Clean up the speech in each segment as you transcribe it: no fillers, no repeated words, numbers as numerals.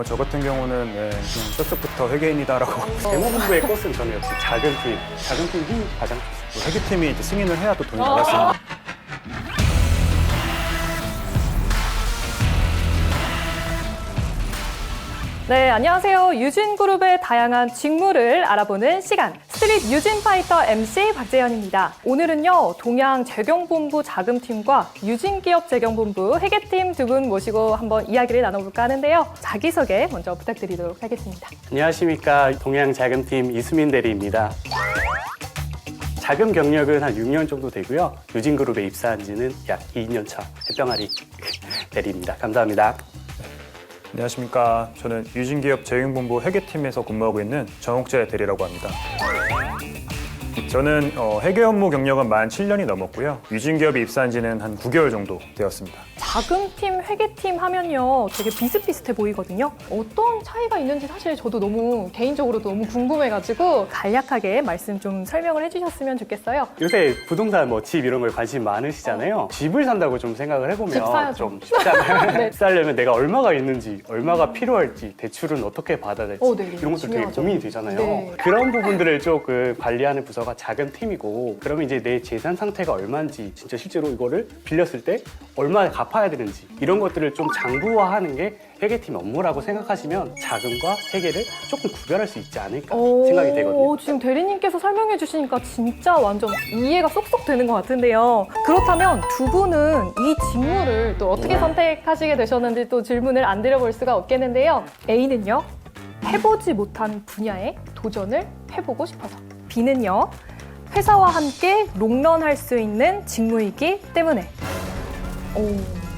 저 같은 경우는 그냥 뼛속부터 회계인이다라고 재무본부의 꽃은 저는 역시 작은 팀이 가장 좋습니다. 회계팀이 이제 승인을 해야 또 돈이 나갈 수 있는. 네, 안녕하세요. 유진그룹의 다양한 직무를 알아보는 시간. 스트릿 유진파이터 MC 박재현입니다. 오늘은요, 동양재경본부 자금팀과 유진기업재경본부 회계팀 두 분 모시고 한번 이야기를 나눠볼까 하는데요. 자기소개 먼저 부탁드리도록 하겠습니다. 안녕하십니까. 동양자금팀 이수민 대리입니다. 자금 경력은 한 6년 정도 되고요. 유진그룹에 입사한 지는 약 2년 차 햇병아리 대리입니다. 감사합니다. 안녕하십니까. 저는 유진기업 재경본부 회계팀에서 근무하고 있는 정옥재 대리라고 합니다. 저는 회계 업무 경력은 만 7년이 넘었고요. 유진기업에 입사한 지는 한 9개월 정도 되었습니다. 자금팀, 회계팀 하면요, 되게 비슷비슷해 보이거든요. 어떤 차이가 있는지 사실 저도 너무 개인적으로도 너무 궁금해가지고 간략하게 말씀 좀 설명을 해주셨으면 좋겠어요. 요새 부동산 집 이런 거에 관심 많으시잖아요. 집을 산다고 좀 생각을 해보면 집 사야죠. 좀 쉽잖아요. 네. 집 사려면 내가 얼마가 있는지, 얼마가 필요할지, 대출은 어떻게 받아야 될지 네, 이런 것들 되게 중요하죠. 고민이 되잖아요. 네. 그런 부분들을 조금 관리하는 부서가 작은 팀이고, 그러면 이제 내 재산 상태가 얼마인지, 진짜 실제로 이거를 빌렸을 때 얼마 갚아야 되는지 이런 것들을 좀 장부화하는 게 회계팀 업무라고 생각하시면 자금과 회계를 조금 구별할 수 있지 않을까 생각이 되거든요. 지금 대리님께서 설명해 주시니까 진짜 완전 이해가 쏙쏙 되는 것 같은데요. 그렇다면 두 분은 이 직무를 또 어떻게 선택하시게 되셨는지 또 질문을 안 드려볼 수가 없겠는데요. A는요, 해보지 못한 분야에 도전을 해보고 싶어서. B는요, 회사와 함께 롱런할 수 있는 직무이기 때문에.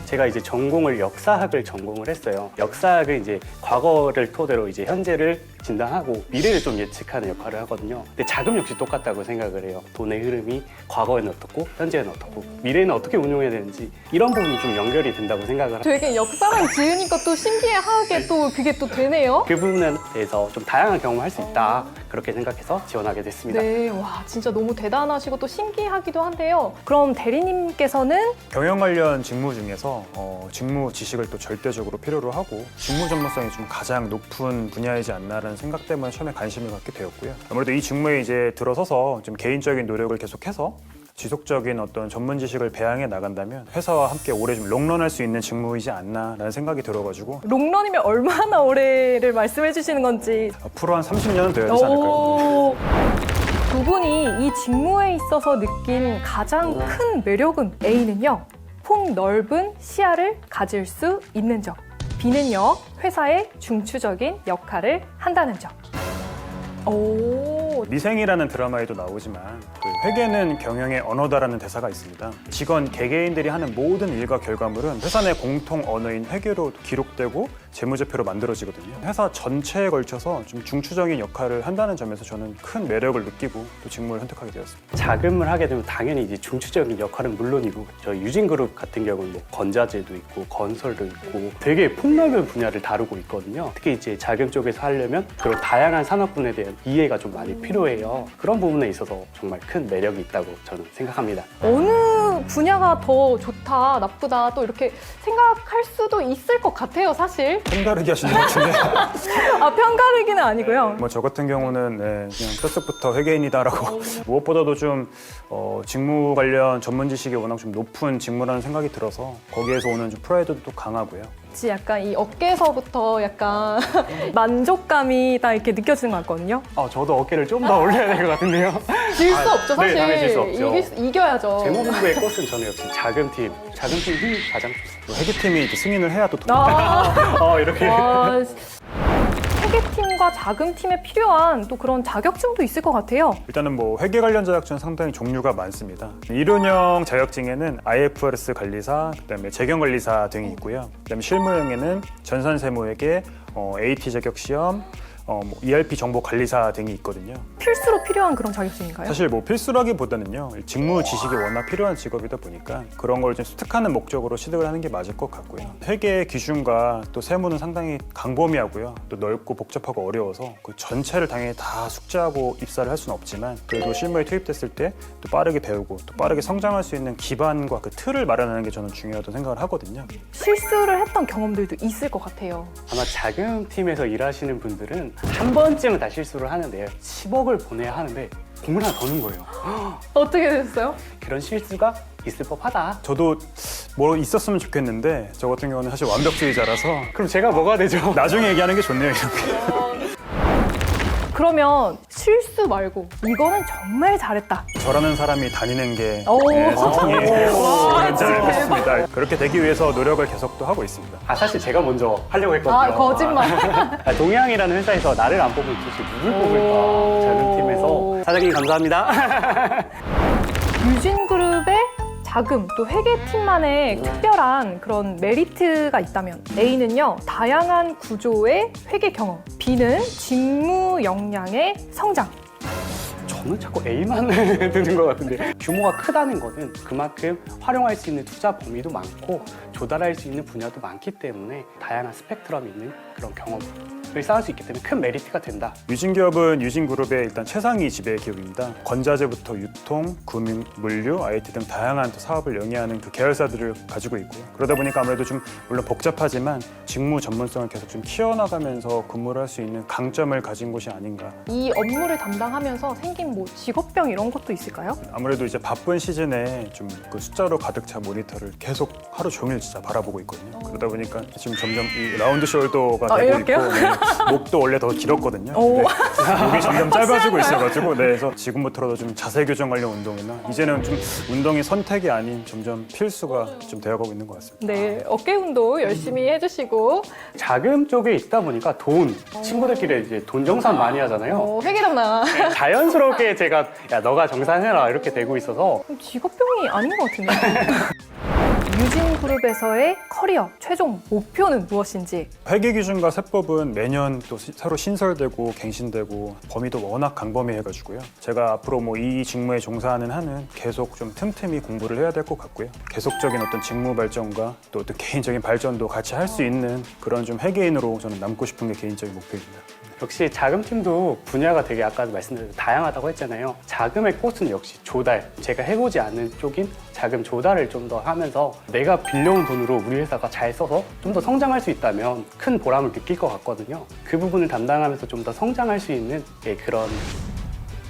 제가 이제 전공을 역사학을 전공을 했어요. 역사학은 이제 과거를 토대로 이제 현재를 진단하고 미래를 좀 예측하는 역할을 하거든요. 근데 자금 역시 똑같다고 생각을 해요. 돈의 흐름이 과거에는 어떻고 현재는 어떻고 미래는 어떻게 운용해야 되는지 이런 부분이 좀 연결이 된다고 생각을 합니다. 되게 역사랑 지으니까 또 신기해하게 또 그게 또 되네요. 그 부분에 대해서 좀 다양한 경험을 할 수 있다 그렇게 생각해서 지원하게 됐습니다. 네, 와, 진짜 너무 대단하시고 또 신기하기도 한데요. 그럼 대리님께서는 경영 관련 직무 중에서 직무 지식을 또 절대적으로 필요로 하고 직무 전문성이 좀 가장 높은 분야이지 않나라는 생각 때문에 처음에 관심을 갖게 되었고요. 아무래도 이 직무에 이제 들어서서 좀 개인적인 노력을 계속해서 지속적인 어떤 전문 지식을 배양해 나간다면 회사와 함께 오래 좀 롱런할 수 있는 직무이지 않나라는 생각이 들어가지고 롱런이면 얼마나 오래를 말씀해 주시는 건지. 앞으로 한 30년은 돼야 되지 않을까요? 두 분이 이 직무에 있어서 느낀 가장 큰 매력은 A는요, 폭넓은 시야를 가질 수 있는 점. B는요, 회사의 중추적인 역할을 한다는 점. 미생이라는 드라마에도 나오지만 그 회계는 경영의 언어다라는 대사가 있습니다. 직원 개개인들이 하는 모든 일과 결과물은 회사 내 공통 언어인 회계로 기록되고 재무제표로 만들어지거든요. 회사 전체에 걸쳐서 좀 중추적인 역할을 한다는 점에서 저는 큰 매력을 느끼고 또 직무를 선택하게 되었습니다. 자금을 하게 되면 당연히 이제 중추적인 역할은 물론이고 저희 유진그룹 같은 경우는 건자재도 있고 건설도 있고 되게 폭넓은 분야를 다루고 있거든요. 특히 이제 자금 쪽에서 하려면 그런 다양한 산업군에 대한 이해가 좀 많이 필요해요. 그런 부분에 있어서 정말 큰 매력이 있다고 저는 생각합니다. 어느 분야가 더 좋다, 나쁘다 또 이렇게 생각할 수도 있을 것 같아요, 사실. 편가르기 하시는 것 같은데 편가르기는 아니고요. 저 같은 경우는 그냥 뼛속부터 회계인이다라고 무엇보다도 좀 직무 관련 전문 지식이 워낙 좀 높은 직무라는 생각이 들어서 거기에서 오는 좀 프라이드도 강하고요. 혹시 약간 이 어깨에서부터 약간 만족감이 딱 이렇게 느껴지는 것 같거든요. 저도 어깨를 좀 더 올려야 될 것 같은데요. 질 수 없죠, 사실. 네, 당연히 질 수 없죠. 이겨야죠. 재무본부의 꽃은 저는 역시 자금팀이 가장 좋습니다. 회계팀이 이제 승인을 해야 또 돈이 이렇게. 회계팀과 자금팀에 필요한 또 그런 자격증도 있을 것 같아요. 일단은 회계 관련 자격증 상당히 종류가 많습니다. 이론형 자격증에는 IFRS 관리사, 그다음에 재경 관리사 등이 있고요. 그다음에 실무형에는 전산세무회계, AT 자격 시험, ERP 정보 관리사 등이 있거든요. 필수로 필요한 그런 자격증인가요? 사실 뭐 필수라기보다는요, 직무 지식이 워낙 필요한 직업이다 보니까 그런 걸 좀 습득하는 목적으로 취득을 하는 게 맞을 것 같고요. 회계 기준과 또 세무는 상당히 광범위하고요, 또 넓고 복잡하고 어려워서 그 전체를 당연히 다 숙지하고 입사를 할 수는 없지만 그래도 실무에 투입됐을 때 또 빠르게 배우고 또 빠르게 성장할 수 있는 기반과 그 틀을 마련하는 게 저는 중요하다고 생각을 하거든요. 실수를 했던 경험들도 있을 것 같아요. 아마 자금팀에서 일하시는 분들은 한 번쯤은 다 실수를 하는데요. 10억을 보내야 하는데 공을 하나 더 넣은 거예요. 어떻게 되셨어요? 그런 실수가 있을 법하다. 저도 뭐 있었으면 좋겠는데 저 같은 경우는 사실 완벽주의자라서 그럼 제가 뭐가 되죠? 나중에 얘기하는 게 좋네요, 이렇게. 그러면 실수 말고 이거는 정말 잘했다. 저라는 사람이 다니는 게 오. 소통이 와, 오는 줄 진짜 믿습니다. 그렇게 되기 위해서 노력을 계속 또 하고 있습니다. 사실 제가 먼저 하려고 했거든요. 아, 거짓말. 동양이라는 회사에서 나를 안 뽑으면 도대체 누굴 뽑을까? 자금팀에서 사장님 감사합니다. 유진그룹의 자금, 또 회계팀만의 특별한 그런 메리트가 있다면 A는요, 다양한 구조의 회계 경험, B는 직무 역량의 성장. 저는 자꾸 A만 드는 것 같은데 규모가 크다는 거는 그만큼 활용할 수 있는 투자 범위도 많고 조달할 수 있는 분야도 많기 때문에 다양한 스펙트럼이 있는 그런 경험을 쌓을 수 있기 때문에 큰 메리트가 된다. 유진기업은 유진그룹의 일단 최상위 지배 기업입니다. 건자재부터 유통, 금융, 물류, IT 등 다양한 또 사업을 영위하는 그 계열사들을 가지고 있고요. 그러다 보니까 아무래도 좀 물론 복잡하지만 직무 전문성을 계속 좀 키워나가면서 근무를 할 수 있는 강점을 가진 곳이 아닌가. 이 업무를 담당하면서 생긴 뭐 직업병 이런 것도 있을까요? 아무래도 이제 바쁜 시즌에 좀 그 숫자로 가득 찬 모니터를 계속 하루 종일 진짜 바라보고 있거든요. 그러다 보니까 지금 점점 이 라운드 숄더가 되고 이렇게요? 있고 네, 목도 원래 더 길었거든요. 오. 네, 목이 점점 짧아지고 있어가지고 네, 그래서 지금부터라도 좀 자세 교정 관련 운동이나 이제는 좀 운동이 선택이 아닌 점점 필수가 좀 되어가고 있는 것 같습니다. 네, 어깨 운동 열심히 해주시고 자금 쪽에 있다 보니까 친구들끼리 이제 돈 정산 많이 하잖아요. 회계 담당. 자연스럽게 제가 야 너가 정산해라 이렇게 되고 있어서 직업병이 아닌 것 같은데. 유진그룹에서의 커리어 최종 목표는 무엇인지. 회계 기준과 세법은 매년 또 새로 신설되고 갱신되고 범위도 워낙 강범위해가지고요. 제가 앞으로 뭐 이 직무에 종사하는 한은 계속 좀 틈틈이 공부를 해야 될 것 같고요. 계속적인 어떤 직무 발전과 또 어떤 개인적인 발전도 같이 할 수 있는 그런 좀 회계인으로 저는 남고 싶은 게 개인적인 목표입니다. 역시 자금팀도 분야가 되게 아까도 말씀드린 다양하다고 했잖아요. 자금의 꽃은 역시 조달. 제가 해보지 않는 쪽인 자금 조달을 좀 더 하면서 내가 빌려온 돈으로 우리 회사가 잘 써서 좀 더 성장할 수 있다면 큰 보람을 느낄 것 같거든요. 그 부분을 담당하면서 좀 더 성장할 수 있는 그런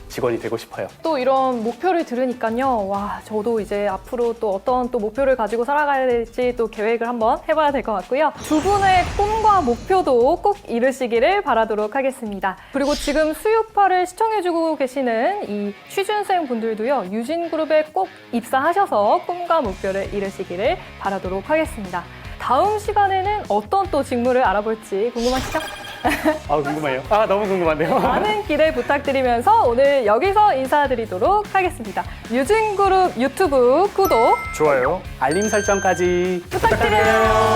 직원이 되고 싶어요. 또 이런 목표를 들으니까요. 와, 저도 이제 앞으로 또 어떤 또 목표를 가지고 살아가야 될지 또 계획을 한번 해봐야 될 것 같고요. 두 분의 꿈과 목표도 꼭 이루시기를 바라도록 하겠습니다. 그리고 지금 수유파를 시청해주고 계시는 이 취준생 분들도요. 유진그룹에 꼭 입사하셔서 꿈과 목표를 이루시기를 바라도록 하겠습니다. 다음 시간에는 어떤 또 직무를 알아볼지 궁금하시죠? 궁금해요. 너무 궁금한데요. 많은 기대 부탁드리면서 오늘 여기서 인사드리도록 하겠습니다. 유진그룹 유튜브 구독 좋아요. 알림 설정까지 부탁드려요.